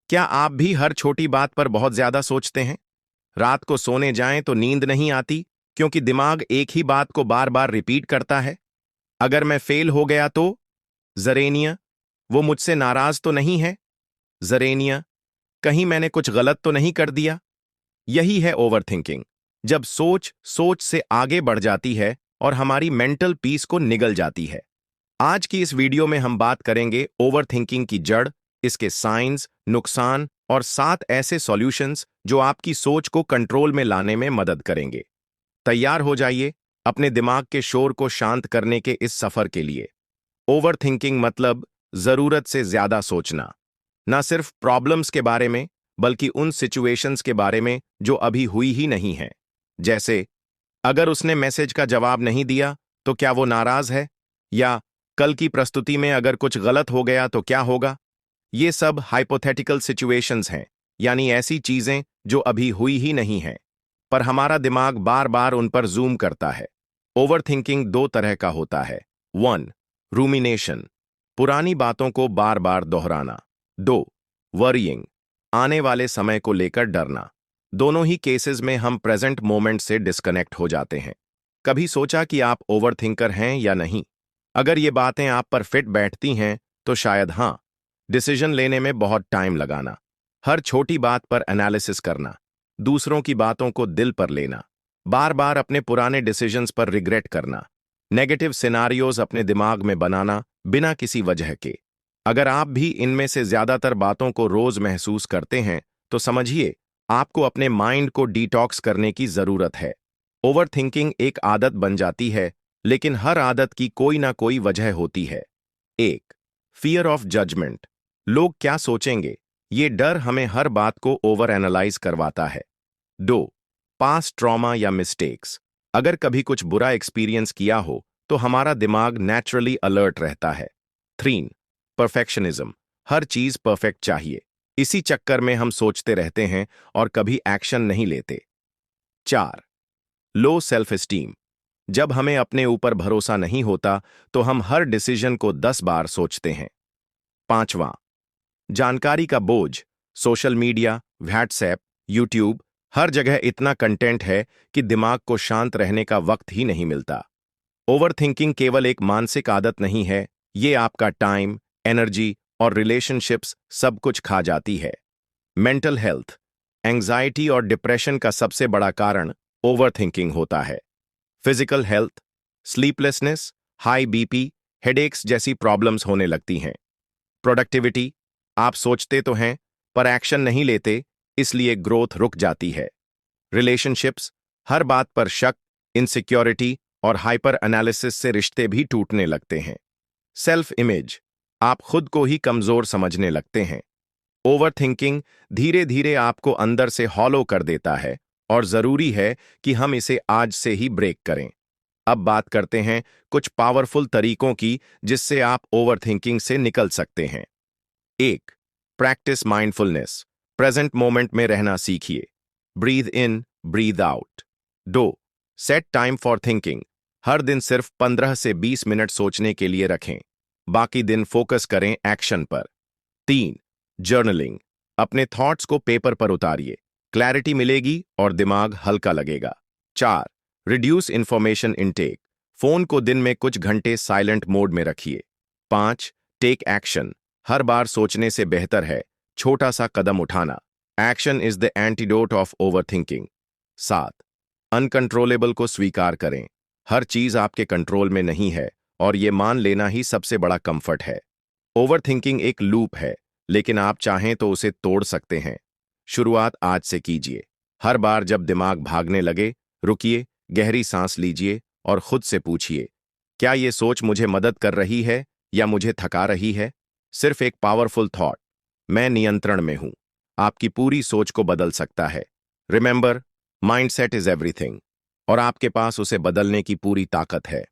क्या आप भी हर छोटी बात पर बहुत ज्यादा सोचते हैं? रात को सोने जाएं तो नींद नहीं आती क्योंकि दिमाग एक ही बात को बार बार रिपीट करता है। अगर मैं फेल हो गया तो? जरेनिया, वो मुझसे नाराज तो नहीं है? जरेनिया, कहीं मैंने कुछ गलत तो नहीं कर दिया? यही है ओवरथिंकिंग। जब सोच सोच से आगे बढ़ जाती है और हमारी मेंटल पीस को निगल जाती है। आज की इस वीडियो में हम बात करेंगे ओवरथिंकिंग की जड़, इसके साइंस, नुकसान और 7 ऐसे सॉल्यूशंस जो आपकी सोच को कंट्रोल में लाने में मदद करेंगे। तैयार हो जाइए अपने दिमाग के शोर को शांत करने के इस सफर के लिए। ओवरथिंकिंग मतलब जरूरत से ज्यादा सोचना। ना सिर्फ प्रॉब्लम्स के बारे में, बल्कि उन सिचुएशंस के बारे में जो अभी हुई ही नहीं है। जैसे, अगर उसने मैसेज का जवाब नहीं दिया तो क्या वो नाराज है? या कल की प्रस्तुति में अगर कुछ गलत हो गया तो क्या होगा? ये सब हाइपोथेटिकल सिचुएशंस हैं, यानी ऐसी चीजें जो अभी हुई ही नहीं हैं, पर हमारा दिमाग बार बार उन पर जूम करता है। ओवरथिंकिंग 2 तरह का होता है। 1. रूमिनेशन, पुरानी बातों को बार बार दोहराना। 2. वरीइंग, आने वाले समय को लेकर डरना। दोनों ही केसेस में हम प्रेजेंट मोमेंट से डिस्कनेक्ट हो जाते हैं। कभी सोचा कि आप ओवरथिंकर हैं या नहीं? अगर ये बातें आप पर फिट बैठती हैं तो शायद हाँ। डिसीजन लेने में बहुत टाइम लगाना, हर छोटी बात पर एनालिसिस करना, दूसरों की बातों को दिल पर लेना, बार बार अपने पुराने डिसीजंस पर रिग्रेट करना, नेगेटिव सिनारियोज अपने दिमाग में बनाना बिना किसी वजह के। अगर आप भी इनमें से ज्यादातर बातों को रोज महसूस करते हैं तो समझिए आपको अपने माइंड को डिटॉक्स करने की जरूरत है। ओवरथिंकिंग एक आदत बन जाती है, लेकिन हर आदत की कोई ना कोई वजह होती है। 1. फियर ऑफ जजमेंट, लोग क्या सोचेंगे, ये डर हमें हर बात को ओवर एनालाइज करवाता है। 2. पास्ट ट्रॉमा या मिस्टेक्स, अगर कभी कुछ बुरा एक्सपीरियंस किया हो तो हमारा दिमाग नेचुरली अलर्ट रहता है। 3. परफेक्शनिज्म, हर चीज परफेक्ट चाहिए, इसी चक्कर में हम सोचते रहते हैं और कभी एक्शन नहीं लेते। 4. लो सेल्फ एस्टीम, जब हमें अपने ऊपर भरोसा नहीं होता तो हम हर डिसीजन को 10 बार सोचते हैं। 5वां, जानकारी का बोझ, सोशल मीडिया, व्हाट्सएप, यूट्यूब, हर जगह इतना कंटेंट है कि दिमाग को शांत रहने का वक्त ही नहीं मिलता। ओवरथिंकिंग केवल एक मानसिक आदत नहीं है, ये आपका टाइम, एनर्जी और रिलेशनशिप्स सब कुछ खा जाती है। मेंटल हेल्थ, एंजाइटी और डिप्रेशन का सबसे बड़ा कारण ओवरथिंकिंग होता है। Physical health, sleeplessness, high BP, headaches जैसी प्रॉब्लम्स होने लगती हैं। प्रोडक्टिविटी, आप सोचते तो हैं पर एक्शन नहीं लेते, इसलिए ग्रोथ रुक जाती है। रिलेशनशिप्स, हर बात पर शक, इनसिक्योरिटी और हाइपर एनालिसिस से रिश्ते भी टूटने लगते हैं। सेल्फ इमेज, आप खुद को ही कमजोर समझने लगते हैं। ओवरथिंकिंग धीरे धीरे आपको अंदर से हॉलो कर देता है और जरूरी है कि हम इसे आज से ही ब्रेक करें। अब बात करते हैं कुछ पावरफुल तरीकों की जिससे आप ओवरथिंकिंग से निकल सकते हैं। 1. प्रैक्टिस माइंडफुलनेस, प्रेजेंट मोमेंट में रहना सीखिए। Breathe in, breathe out. 2. Set time for thinking, हर दिन सिर्फ 15 से 20 मिनट सोचने के लिए रखें, बाकी दिन फोकस करें एक्शन पर। 3. जर्नलिंग, अपने थॉट्स को पेपर पर उतारिए, क्लैरिटी मिलेगी और दिमाग हल्का लगेगा। 4. रिड्यूस इंफॉर्मेशन इनटेक, फोन को दिन में कुछ घंटे साइलेंट मोड में रखिए। 5. टेक एक्शन, हर बार सोचने से बेहतर है छोटा सा कदम उठाना। Action is the antidote of overthinking. 7. Uncontrollable को स्वीकार करें, हर चीज आपके कंट्रोल में नहीं है और ये मान लेना ही सबसे बड़ा कंफर्ट है। ओवरथिंकिंग एक लूप है, लेकिन आप चाहें तो उसे तोड़ सकते हैं। शुरुआत आज से कीजिए। हर बार जब दिमाग भागने लगे, रुकिए, गहरी सांस लीजिए और खुद से पूछिए, क्या ये सोच मुझे मदद कर रही है या मुझे थका रही है? सिर्फ एक पावरफुल थॉट, मैं नियंत्रण में हूं, आपकी पूरी सोच को बदल सकता है। रिमेंबर, माइंडसेट इज एवरीथिंग और आपके पास उसे बदलने की पूरी ताकत है।